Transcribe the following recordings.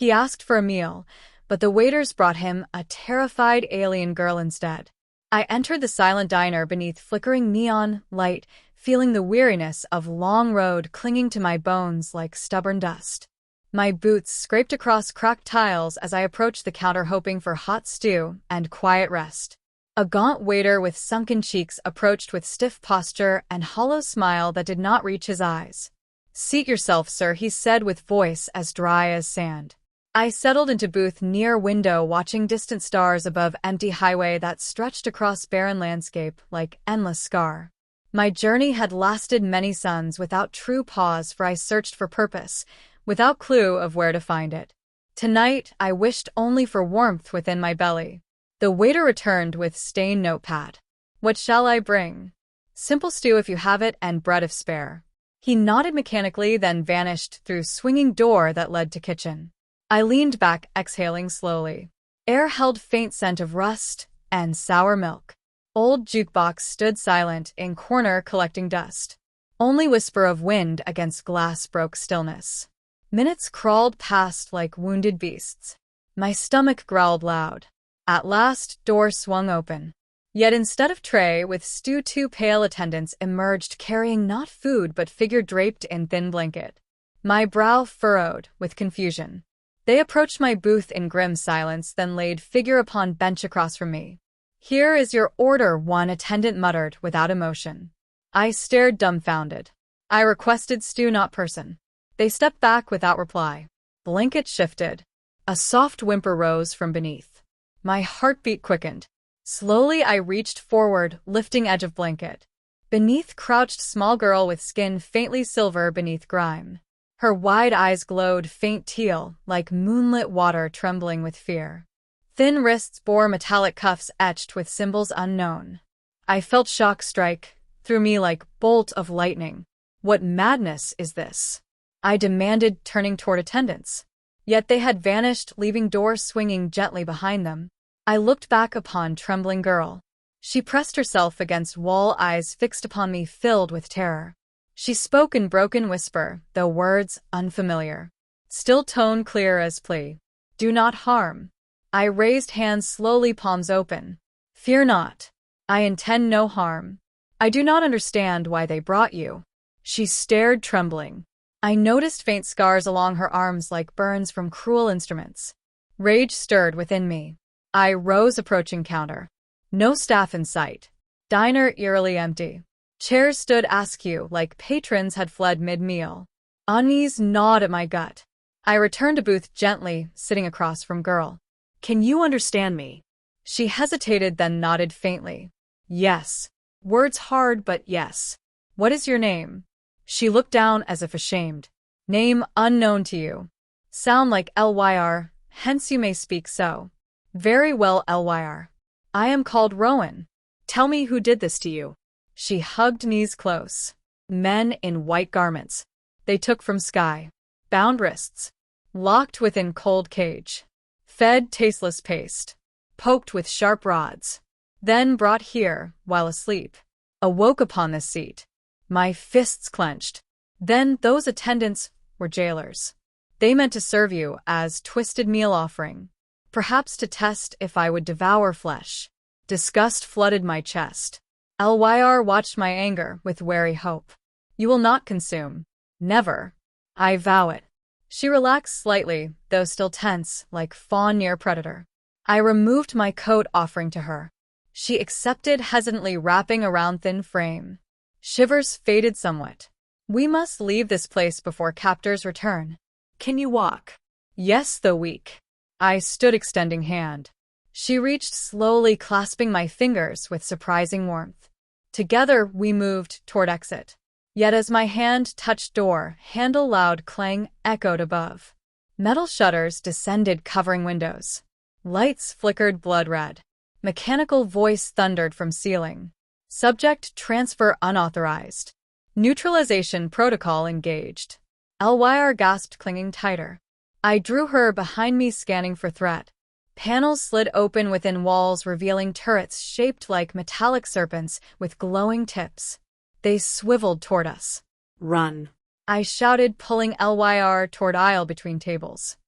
He asked for a meal, but the waiters brought him a terrified alien girl instead. I entered the silent diner beneath flickering neon light, feeling the weariness of long road clinging to my bones like stubborn dust. My boots scraped across cracked tiles as I approached the counter hoping for hot stew and quiet rest. A gaunt waiter with sunken cheeks approached with stiff posture and hollow smile that did not reach his eyes. "Seat yourself, sir," he said with voice as dry as sand. I settled into booth near window watching distant stars above empty highway that stretched across barren landscape like endless scar. My journey had lasted many suns without true pause, for I searched for purpose, without clue of where to find it. Tonight I wished only for warmth within my belly. The waiter returned with stained notepad. "What shall I bring?" "Simple stew if you have it and bread if spare." He nodded mechanically, then vanished through swinging door that led to kitchen. I leaned back, exhaling slowly. Air held faint scent of rust and sour milk. Old jukebox stood silent in corner collecting dust. Only whisper of wind against glass broke stillness. Minutes crawled past like wounded beasts. My stomach growled loud. At last, door swung open. Yet instead of tray with stew, two pale attendants emerged carrying not food but figure draped in thin blanket. My brow furrowed with confusion. They approached my booth in grim silence, then laid figure upon bench across from me. "Here is your order," one attendant muttered without emotion. I stared dumbfounded. "I requested stew, not person." They stepped back without reply. Blanket shifted. A soft whimper rose from beneath. My heartbeat quickened. Slowly I reached forward, lifting edge of blanket. Beneath crouched small girl with skin faintly silver beneath grime. Her wide eyes glowed faint teal, like moonlit water trembling with fear. Thin wrists bore metallic cuffs etched with symbols unknown. I felt shock strike through me like bolt of lightning. "What madness is this?" I demanded, turning toward attendants. Yet they had vanished, leaving doors swinging gently behind them. I looked back upon trembling girl. She pressed herself against wall, eyes fixed upon me filled with terror. She spoke in broken whisper, though words unfamiliar. Still tone clear as plea. "Do not harm." I raised hands slowly, palms open. "Fear not. I intend no harm. I do not understand why they brought you." She stared, trembling. I noticed faint scars along her arms like burns from cruel instruments. Rage stirred within me. I rose, approaching counter. No staff in sight. Diner eerily empty. Chairs stood askew like patrons had fled mid-meal. Unease gnawed at my gut. I returned to booth gently, sitting across from girl. "Can you understand me?" She hesitated, then nodded faintly. "Yes." Words hard, but yes. "What is your name?" She looked down as if ashamed. "Name unknown to you." "Sound like Lyr, hence you may speak so." "Very well, Lyr. I am called Rowan." "Tell me who did this to you." She hugged knees close. "Men in white garments. They took from sky. Bound wrists. Locked within cold cage. Fed tasteless paste. Poked with sharp rods. Then brought here, while asleep. Awoke upon this seat." My fists clenched. Then those attendants were jailers. They meant to serve you as twisted meal offering. Perhaps to test if I would devour flesh. Disgust flooded my chest. Lyr watched my anger with wary hope. "You will not consume." "Never." "I vow it." She relaxed slightly, though still tense, like fawn near predator. I removed my coat, offering to her. She accepted, hesitantly wrapping around thin frame. Shivers faded somewhat. "We must leave this place before captors return." "Can you walk?" "Yes, though weak." I stood, extending hand. She reached slowly, clasping my fingers with surprising warmth. Together we moved toward exit. Yet as my hand touched door, handle loud clang echoed above. Metal shutters descended, covering windows. Lights flickered blood red. Mechanical voice thundered from ceiling. Subject transfer unauthorized. Neutralization protocol engaged. Lyr gasped, clinging tighter. I drew her behind me, scanning for threat. Panels slid open within walls, revealing turrets shaped like metallic serpents with glowing tips. They swiveled toward us. "Run," I shouted, pulling Lyr toward aisle between tables.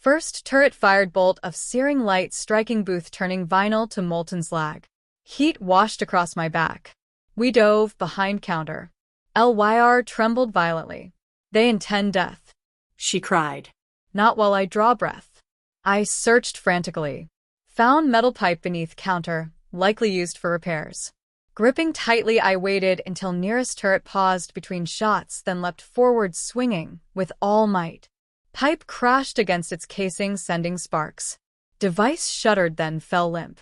First turret fired bolt of searing light striking booth turning vinyl to molten slag. Heat washed across my back. We dove behind counter. LYR trembled violently. They intend death, she cried. Not while I draw breath. I searched frantically. Found metal pipe beneath counter, likely used for repairs. Gripping tightly, I waited until nearest turret paused between shots, then leapt forward swinging with all might. Pipe crashed against its casing, sending sparks. Device shuddered, then fell limp.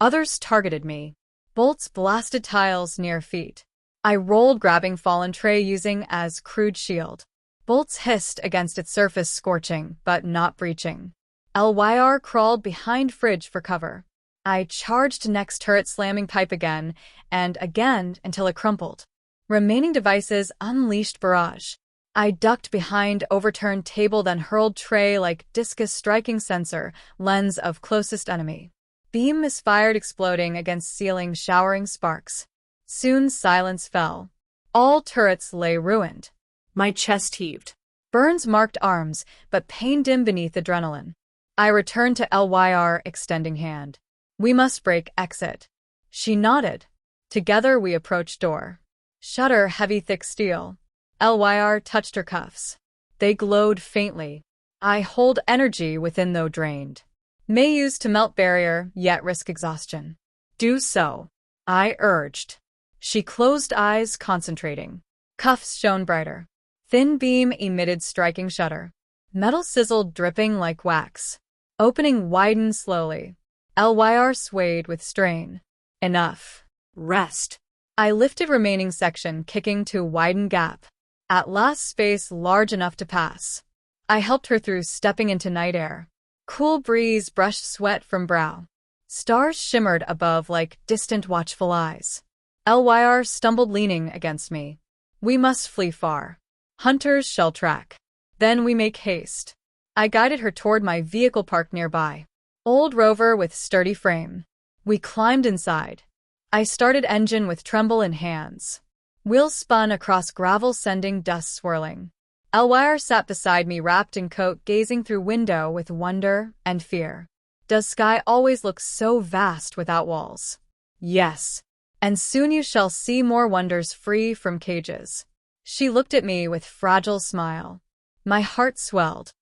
Others targeted me. Bolts blasted tiles near feet. I rolled, grabbing fallen tray using as crude shield. Bolts hissed against its surface, scorching, but not breaching. LYR crawled behind fridge for cover. I charged next turret, slamming pipe again and again until it crumpled. Remaining devices unleashed barrage. I ducked behind overturned table, then hurled tray like discus striking sensor, lens of closest enemy. Beam misfired, exploding against ceiling, showering sparks. Soon silence fell. All turrets lay ruined. My chest heaved. Burns marked arms, but pain dim beneath adrenaline. I returned to LYR, extending hand. We must break exit. She nodded. Together we approached door. Shutter heavy, thick steel. LYR touched her cuffs. They glowed faintly. I hold energy within, though drained. May use to melt barrier, yet risk exhaustion. Do so, I urged. She closed eyes, concentrating. Cuffs shone brighter. Thin beam emitted striking shudder. Metal sizzled, dripping like wax. Opening widened slowly. LYR swayed with strain. Enough. Rest. I lifted remaining section, kicking to widen gap. At last, space large enough to pass. I helped her through, stepping into night air. Cool breeze brushed sweat from brow. Stars shimmered above like distant watchful eyes. LYR stumbled, leaning against me. We must flee far. Hunters shall track. Then we make haste. I guided her toward my vehicle parked nearby. Old Rover with sturdy frame. We climbed inside. I started engine with tremble in hands. Wheels spun across gravel, sending dust swirling. LYR sat beside me, wrapped in coat, gazing through window with wonder and fear. Does sky always look so vast without walls? Yes. And soon you shall see more wonders free from cages. She looked at me with fragile smile. My heart swelled.